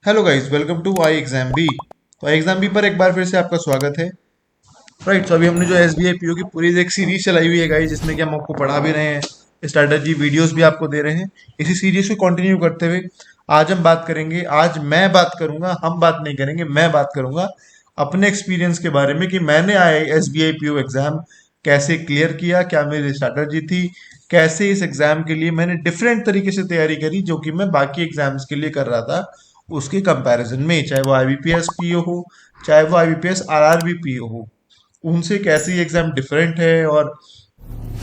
Hello guys, welcome to I exam B. तो I exam B पर एक बार फिर से आपका स्वागत है। राइट, तो अभी हमने जो S B I P O की पूरी एक सीरीज चलाई हुई है गाइस, जिसमें कि हम आपको पढ़ा भी रहे हैं, स्ट्रैटेजी वीडियोस भी आपको दे रहे हैं। इसी सीरीज को कंटिन्यू करते हुए आज हम बात करेंगे, आज मैं बात करूंगा, हम बात नहीं करेंगे, मैं बात करूंगा अपने एक्सपीरियंस के बारे में कि मैंने आए S B I P O exam कैसे क्लियर किया, क्या मेरी स्ट्रैटेजी थी, कैसे इस एग्जाम के लिए मैंने डिफरेंट तरीके से तैयारी करी जो कि मैं बाकी एग्जाम्स के लिए कर रहा था उसके कंपैरिजन में, चाहे वो आईबीपीएस पीओ हो, चाहे वो आईबीपीएस आरआरबी पीओ हो, उनसे कैसे ये एग्जाम डिफरेंट है और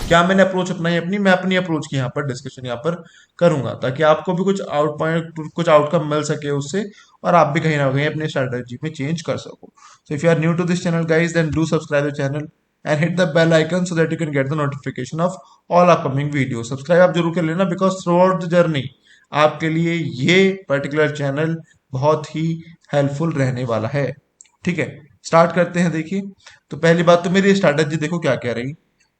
क्या मैंने अप्रोच अपनाई अपनी, मैं अपनी अप्रोच की यहाँ पर डिस्कशन यहाँ पर करूंगा ताकि आपको भी कुछ आउट पॉइंट, कुछ आउटकम मिल सके उससे, और आप भी कहीं ना कहीं अपने स्ट्रेटजी में चेंज कर सको। So if you are new to this channel guys, then do subscribe the channel and hit the bell icon so that you can get the notification of all upcoming video. Subscribe आप जरूर कर लेना, because throughout the journey आपके लिए ये particular channel बहुत ही helpful रहने वाला है। ठीक है, स्टार्ट करते हैं। देखिए, तो पहली बात तो मेरी स्ट्रैटेजी देखो क्या क्या रही।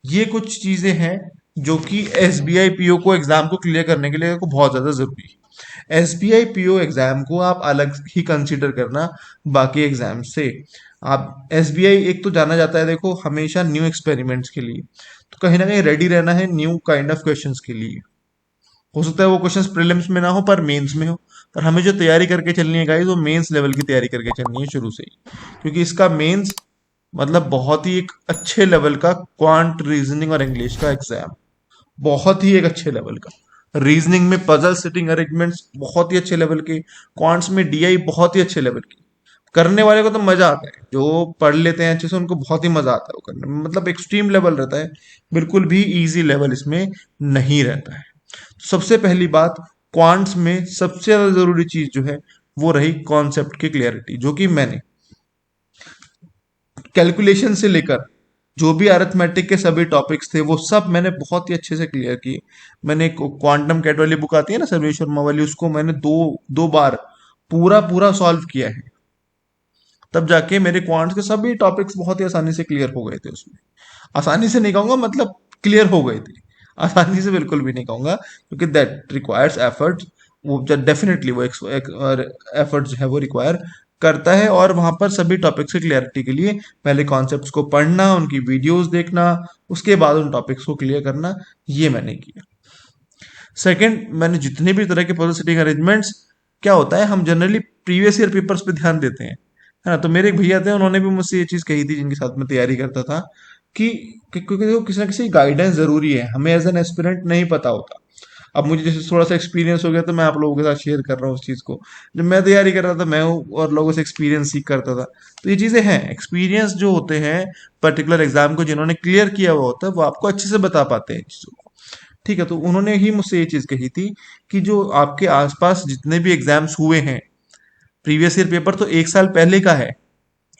ये कुछ चीजें हैं जो कि S B I P O को एग्जाम को क्लियर करने के लिए को बहुत ज्यादा जरूरी है। S B I P O exam को आप अलग ही कंसीडर करना बाकी एग्जाम से। आप एस बी आई एक तो जाना जाता है देखो हमेशा न्यू एक्सपेरिमेंट्स के लिए, तो कहीं ना कहीं रेडी रहना है न्यू काइंड ऑफ क्वेश्चंस के लिए। हो सकता है वो क्वेश्चंस प्रीलिम्स में ना हो पर मेंस में हो, पर हमें जो तैयारी करके चलनी है गाइस वो मेंस लेवल की तैयारी करके चलनी है शुरू से ही, क्योंकि इसका मेंस मतलब बहुत ही एक अच्छे लेवल का क्वांट रीजनिंग और इंग्लिश का एग्जाम, बहुत ही एक अच्छे लेवल का। रीजनिंग में पजल सिटिंग अरेंजमेंट्स बहुत ही अच्छे लेवल के, क्वांट्स में डीआई बहुत ही अच्छे लेवल की। करने वाले को तो मजा आता है, जो पढ़ लेते हैं अच्छे से उनको बहुत ही मजा आता है वो करने में, मतलब एक्सट्रीम लेवल रहता है, बिल्कुल भी इजी लेवल इसमें नहीं रहता है। तो सबसे पहली बात, क्वांट्स में सबसे ज्यादा जरूरी चीज जो है वो रही कॉन्सेप्ट की क्लियरिटी, जो कि मैंने कैलकुलेशन से लेकर जो भी अरिथमेटिक के सभी टॉपिक्स थे वो सब मैंने बहुत ही अच्छे से क्लियर किए। मैंने क्वांटम कैट वाली बुक आती है ना सर्वेश शर्मा वाली, उसको मैंने दो दो बार पूरा पूरा सॉल्व किया है, तब जाके मेरे क्वांट्स के सभी टॉपिक्स बहुत ही आसानी से क्लियर हो गए थे उसमें। आसानी से नहीं कहूंगा, मतलब क्लियर हो गए थे। आसानी से बिल्कुल भी नहीं कहूंगा, क्योंकि दैट रिक्वायर्स एफर्ट। वो डेफिनेटली वो एफर्ट जो है वो रिक्वायर करता है, और वहां पर सभी टॉपिक्स की क्लियरिटी के लिए पहले कॉन्सेप्ट्स को पढ़ना, उनकी वीडियोस देखना, उसके बाद उन टॉपिक्स को क्लियर करना, ये मैंने किया। सेकंड, मैंने जितने भी तरह के पजल सेटिंग अरेंजमेंट्स, क्या होता है हम जनरली प्रीवियस ईयर पेपर्स पे ध्यान देते हैं, है ना। तो मेरे एक भैया थे, उन्होंने भी मुझसे ये चीज कही थी जिनके साथ में तैयारी करता था क्योंकि देखो किसी ना किसी गाइडेंस जरूरी है, हमें एज एन एस्पिरेंट नहीं पता होता। अब मुझे जैसे थोड़ा सा एक्सपीरियंस हो गया तो मैं आप लोगों के साथ शेयर कर रहा हूँ उस चीज को। जब मैं तैयारी कर रहा था मैं और लोगों से एक्सपीरियंस सीख करता था। तो ये चीजें हैं, एक्सपीरियंस जो होते हैं पर्टिकुलर एग्जाम को जिन्होंने क्लियर किया हुआ होता है वो आपको अच्छे से बता पाते हैं चीजों को। ठीक है, तो उन्होंने ही मुझसे ये चीज कही थी कि जो आपके आसपास जितने भी एग्जाम्स हुए हैं, प्रीवियस ईयर पेपर तो एक साल पहले का है,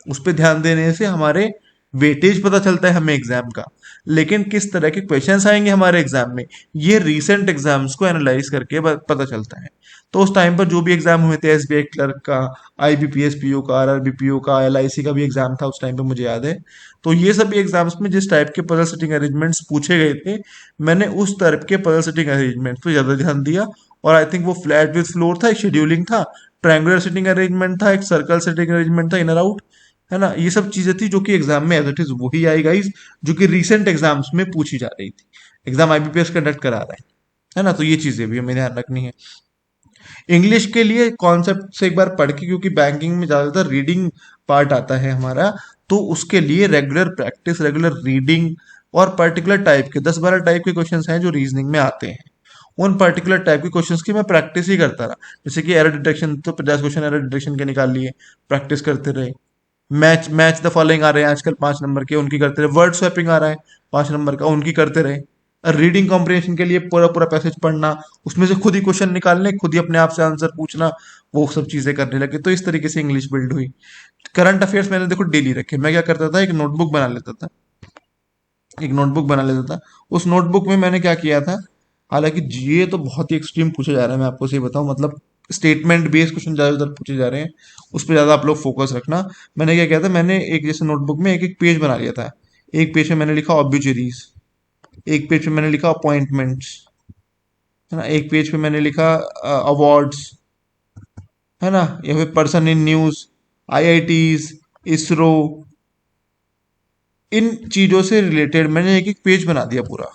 उस पर ध्यान देने से हमारे वेटेज पता चलता है हमें एग्जाम का। लेकिन किस तरह के क्वेश्चंस आएंगे हमारे एग्जाम में, ये रीसेंट एग्जाम्स को एनालाइज करके पता चलता है। तो उस टाइम पर जो भी एग्जाम हुए थे, एसबीआई क्लर्क का, आईबीपीएस पीओ का, आरआरबी पीओ का, एलआईसी का भी एग्जाम था उस टाइम पे मुझे याद है। तो ये सभी एग्जाम्स में जिस टाइप के पजल सेटिंग अरेंजमेंट्स पूछे गए थे, मैंने उस टाइप के पजल सेटिंग अरेंजमेंट्स पे ज्यादा ध्यान दिया। और आई थिंक वो फ्लैट विथ फ्लोर था, एक शेड्यूलिंग था, ट्रायंगुलर सेटिंग अरेंजमेंट था, एक सर्कल सेटिंग अरेंजमेंट था, इनर आउट, है ना। ये सब चीजें थी जो कि एग्जाम में एज इट इज वही आई गाइस, जो कि रिसेंट एग्जाम्स में पूछी जा रही थी, एग्जाम आईबीपीएस कंडक्ट करा रहा है ना। तो ये चीजें भी हमें ध्यान रखनी है। इंग्लिश के लिए कॉन्सेप्ट से एक बार पढ़ के, क्योंकि बैंकिंग में ज्यादातर रीडिंग पार्ट आता है हमारा, तो उसके लिए रेगुलर प्रैक्टिस, रेगुलर रीडिंग, और पर्टिकुलर टाइप के 10-12 टाइप के क्वेश्चंस हैं जो रीजनिंग में आते हैं, उन पर्टिकुलर टाइप के क्वेश्चंस की मैं प्रैक्टिस ही करता रहा। जैसे कि एरर डिटेक्शन, तो 50 क्वेश्चन एरर डिटेक्शन के निकाल लिए, प्रैक्टिस करते रहे। मैच मैच द फॉलोइंग आ रहे हैं आजकल 5 नंबर के, उनकी करते रहे। वर्ड स्वैपिंग आ रहा है 5 नंबर का, उनकी करते रहे। रीडिंग कॉम्प्रिहेंशन के लिए पूरा पूरा पैसेज पढ़ना, उसमें से खुद ही क्वेश्चन निकालने, खुद ही अपने आप से आंसर पूछना, वो सब चीजें करने लगे। तो इस तरीके से इंग्लिश बिल्ड हुई। करंट अफेयर्स मैंने देखो डेली रखे। मैं क्या करता था, एक नोटबुक बना लेता था, एक नोटबुक बना लेता था। उस नोटबुक में मैंने क्या किया था, हालांकि ये तो बहुत ही एक्सट्रीम पूछा जा रहा है, मैं आपको सही बताऊं, मतलब स्टेटमेंट बेस्ड क्वेश्चन ज्यादातर पूछे जा रहे हैं, उस पर ज्यादा आप लोग फोकस रखना। मैंने क्या किया था, मैंने एक जैसे नोटबुक में एक एक पेज बना लिया था। एक पेज में मैंने लिखा ऑब्ituaries, एक पेज पे मैंने लिखा अपॉइंटमेंट्स, है ना, एक पेज पे मैंने लिखा अवार्ड्स, है ना, या फिर person in news, IITs, ISRO, इन चीजों से रिलेटेड मैंने एक एक पेज बना दिया पूरा।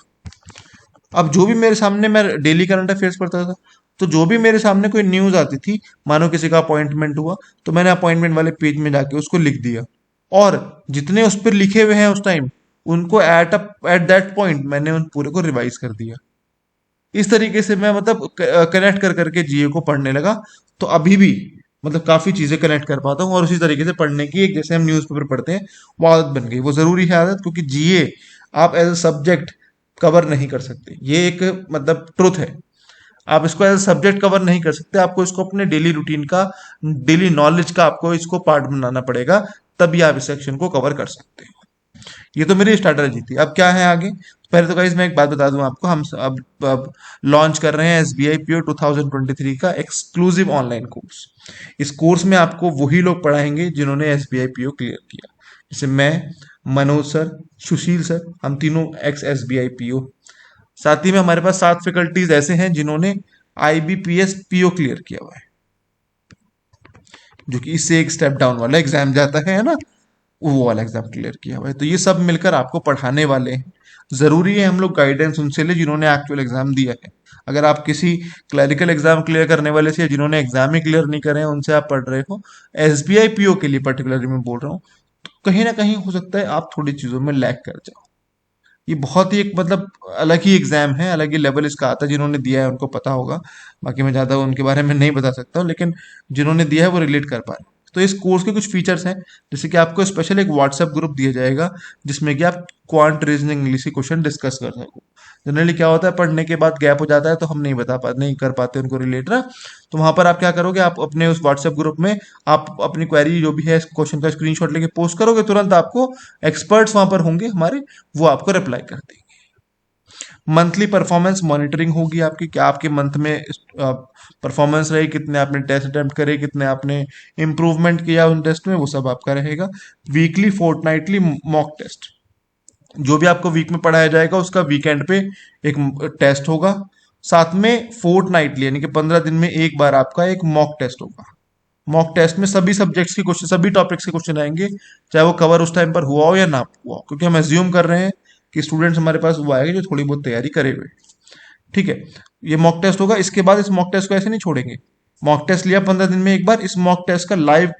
अब जो भी मेरे सामने, मैं डेली करंट अफेयर्स पढ़ता था, तो जो भी मेरे सामने कोई न्यूज आती थी, मानो किसी का अपॉइंटमेंट हुआ, तो मैंने अपॉइंटमेंट वाले पेज में जाके उसको लिख दिया। और जितने उस पर लिखे हुए हैं उस टाइम, उनको एट दैट पॉइंट मैंने उन पूरे को रिवाइज कर दिया। इस तरीके से मैं मतलब कनेक्ट कर करके जीए को पढ़ने लगा। तो अभी भी मतलब काफी चीजें कनेक्ट कर पाता हूँ, और उसी तरीके से पढ़ने की एक, जैसे हम न्यूज़पेपर पढ़ते हैं, वो आदत बन गई। वो जरूरी है आदत, क्योंकि जीए आप एज अ सब्जेक्ट कवर नहीं कर सकते, ये एक मतलब ट्रुथ है। आप इसको एज अ सब्जेक्ट कवर नहीं कर सकते, आपको इसको अपने डेली रूटीन का, डेली नॉलेज का आपको इसको पार्ट बनाना पड़ेगा, तभी आप इस सेक्शन को कवर कर सकते हैं। ये तो मेरी स्ट्रैटेजी थी। अब क्या है आगे? पहले तो गाइस मैं एक बात बता दूं आपको, हम अब लॉन्च कर रहे हैं एसबीआई पीओ 2023 का एक्सक्लूसिव ऑनलाइन कोर्स। इस कोर्स में आपको वही लोग पढ़ाएंगे जिन्होंने एसबीआई पीओ क्लियर किया, जैसे मैं, मनोज सर, सुशील सर, हम तीनों एक्स एसबीआई पीओ। साथ ही में हमारे पास 7 फैकल्टीज ऐसे हैं जिन्होंने आईबीपीएस पीओ क्लियर किया हुआ है, जो कि इससे एक स्टेप डाउन वाला एग्जाम जाता है ना, वो वाला एग्जाम क्लियर किया हुआ है। तो ये सब मिलकर आपको पढ़ाने वाले हैं। जरूरी है हम लोग गाइडेंस उनसे ले जिन्होंने एक्चुअल एग्जाम दिया है। अगर आप किसी क्लरिकल एग्जाम क्लियर करने वाले से, या जिन्होंने एग्जाम ही क्लियर नहीं करे हैं, उनसे आप पढ़ रहे हो, एसबीआई पीओ के लिए पर्टिकुलरली मैं बोल रहा हूँ, तो कहीं ना कहीं हो सकता है आप थोड़ी चीजों में लैग कर जाओ। ये बहुत ही एक मतलब अलग ही एग्जाम है, अलग ही लेवल इसका आता है। जिन्होंने दिया है उनको पता होगा, बाकी मैं ज़्यादा उनके बारे में नहीं बता सकता हूँ, लेकिन जिन्होंने दिया है वो रिलेट कर पा रहे हैं। तो इस कोर्स के कुछ फीचर्स हैं, जैसे कि आपको स्पेशल एक व्हाट्सएप ग्रुप दिया जाएगा, जिसमें कि आप क्वांट रीजनिंग इंग्लिश के क्वेश्चन डिस्कस कर सको। जनरली क्या होता है, पढ़ने के बाद गैप हो जाता है, तो हम नहीं कर पाते उनको रिलेट ना। तो वहां पर आप क्या करोगे, आप अपने उस व्हाट्सएप ग्रुप में आप अपनी क्वेरी जो भी है क्वेश्चन का स्क्रीनशॉट लेके पोस्ट करोगे, तुरंत आपको एक्सपर्ट्स वहां पर होंगे हमारे, वो आपको रिप्लाई कर देंगे। मंथली परफॉर्मेंस मॉनिटरिंग होगी आपकी, क्या आपके मंथ में परफॉर्मेंस रही, कितने आपने टेस्ट अटेम्प्ट करे, कितने आपने इंप्रूवमेंट किया उन टेस्ट में, वो सब आपका रहेगा। वीकली फोर्टनाइटली मॉक टेस्ट, जो भी आपको वीक में पढ़ाया जाएगा उसका वीकेंड पे एक टेस्ट होगा। साथ में फोर्टनाइटली यानी कि 15 दिन में एक बार आपका एक मॉक टेस्ट होगा। मॉक टेस्ट में सभी सब्जेक्ट्स के क्वेश्चन, सभी टॉपिक्स के क्वेश्चन आएंगे, चाहे वो कवर उस टाइम पर हुआ हो या ना हुआ हो, क्योंकि हम एज्यूम कर रहे हैं कि स्टूडेंट्स हमारे पास वो आएंगे जो थोड़ी बहुत तैयारी करे हुए। ठीक है, ये मॉक टेस्ट होगा। इसके बाद इस मॉक टेस्ट को ऐसे नहीं छोड़ेंगे। मॉक टेस्ट लिया 15 दिन में एक बार, इस मॉक टेस्ट का लाइव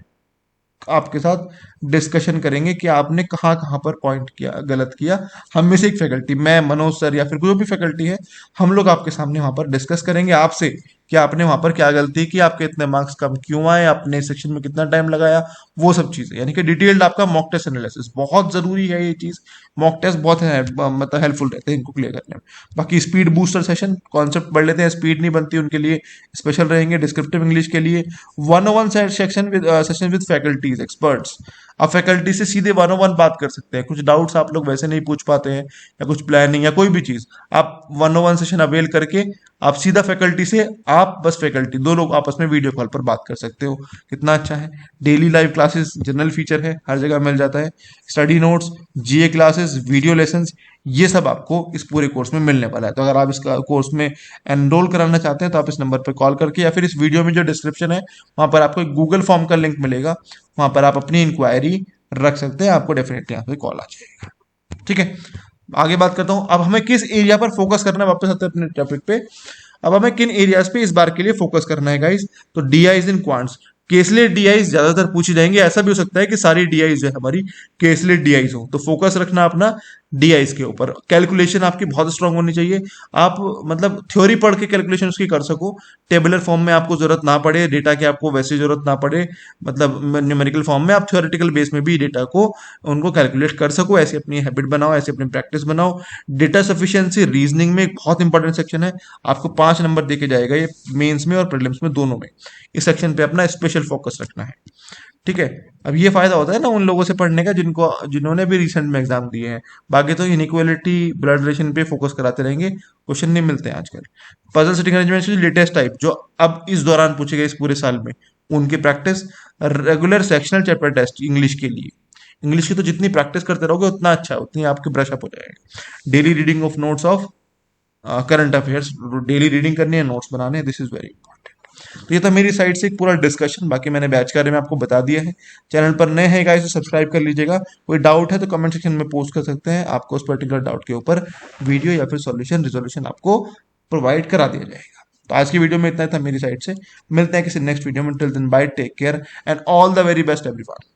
आपके साथ डिस्कशन करेंगे कि आपने कहाँ कहाँ पर पॉइंट किया, गलत किया। हम में से एक फैकल्टी, मैं, मनोज सर, या फिर कोई भी फैकल्टी है, हम लोग आपके सामने वहां पर डिस्कस करेंगे आपसे कि आपने वहां पर क्या गलती की, आपके इतने मार्क्स कम क्यों आए, आपने सेक्शन में कितना टाइम लगाया, वो सब चीजें, यानी कि डिटेल्ड आपका मॉक टेस्ट एनालिसिस। बहुत जरूरी है ये चीज। मॉक टेस्ट बहुत है, मतलब हेल्पफुल रहते हैं इनको क्लियर करने में। बाकी स्पीड बूस्टर सेशन, कॉन्सेप्ट पढ़ लेते हैं, स्पीड नहीं बनती उनके लिए स्पेशल रहेंगे। डिस्क्रिप्टिव इंग्लिश के लिए 101 सेशन विद फैकल्टीज एक्सपर्ट्स। आप फैकल्टी से सीधे 101 बात कर सकते हैं। कुछ डाउट्स आप लोग वैसे नहीं पूछ पाते हैं, या कुछ प्लानिंग या कोई भी चीज, आप 101 सेशन अवेल करके आप सीधा फैकल्टी से, आप बस फैकल्टी दो लोग आपस में वीडियो कॉल पर बात कर सकते हो। कितना अच्छा है। Daily live classes general feature है, हर जगह मिल जाता है। स्टडी नोट्स, जीए क्लासेस, वीडियो लेसन्स, ये सब आपको इस पूरे कोर्स में मिलने वाला है। तो अगर आप इस कोर्स में एनरोल कराना चाहते हैं, तो आप इस नंबर पर कॉल करके, या फिर इस वीडियो में जो डिस्क्रिप्शन है वहां पर आपको एक गूगल फॉर्म का लिंक मिलेगा, वहां पर आप अपनी इंक्वायरी रख सकते हैं। आपको डेफिनेटली यहाँ पे कॉल आ जाएगा। ठीक है, आगे बात करता हूँ। अब हमें किस एरिया पर फोकस करना है, वापस आते हैं अपने टॉपिक पे। अब हमें किन एरियाज पे इस बार के लिए फोकस करना है गाइस? तो डीआईज इन क्वांट्स, केसलेट डीआईज ज्यादातर पूछी जाएंगे। ऐसा भी हो सकता है कि सारी डीआईज जो है हमारी केसलेट डीआईज हो, तो फोकस रखना अपना डीआईज के ऊपर। कैलकुलेशन आपकी बहुत स्ट्रांग होनी चाहिए। आप मतलब थ्योरी पढ़ के कैलकुलेशन उसकी कर सको, टेबुलर फॉर्म में आपको जरूरत ना पड़े, डेटा की आपको वैसे जरूरत ना पड़े, मतलब न्यूमेरिकल फॉर्म में आप थ्योरेटिकल बेस में भी डेटा को उनको कैलकुलेट कर सको। ऐसे अपनी हैबिट बनाओ, ऐसे अपनी प्रैक्टिस बनाओ। डेटा सफिशिएंसी रीजनिंग में एक बहुत इंपॉर्टेंट सेक्शन है, आपको 5 नंबर देके जाएगा ये, मेंस में और प्रीलिम्स में दोनों में। इस सेक्शन पे अपना स्पेशल फोकस रखना है। ठीक है, अब ये फायदा होता है ना उन लोगों से पढ़ने का जिन्होंने भी रिसेंट में एग्जाम दिए हैं। बाकी तो इनइक्वालिटी, ब्लड रिलेशन पे फोकस कराते रहेंगे, क्वेश्चन नहीं मिलते हैं आजकल। पजल सेटिंग अरेंजमेंट की लेटेस्ट टाइप जो अब इस दौरान पूछे गए इस पूरे साल में, उनकी practice. Regular sectional chapter test English के लिए, इंग्लिश की तो जितनी प्रैक्टिस करते रहोगे उतना अच्छा है, उतनी आपकी ब्रश अप हो जाएगा। Daily reading of notes of current affairs, daily reading करनी है, नोट्स बनाने हैं, दिस इज वेरी इंपॉर्टेंट। तो ये था मेरी साइड से एक पूरा डिस्कशन। बाकी मैंने बैच के बारे में आपको बता दिया है। चैनल पर नए हैं गाइस तो सब्सक्राइब कर लीजिएगा। कोई डाउट है तो कमेंट सेक्शन में पोस्ट कर सकते हैं, आपको उस पर्टिकुलर डाउट के ऊपर वीडियो या फिर सॉल्यूशन रिजोल्यूशन आपको प्रोवाइड करा दिया जाएगा। तो आज की वीडियो में इतना था मेरी साइड से। मिलते हैं किसी नेक्स्ट वीडियो में। Till then bye, take care and all the very best everyone.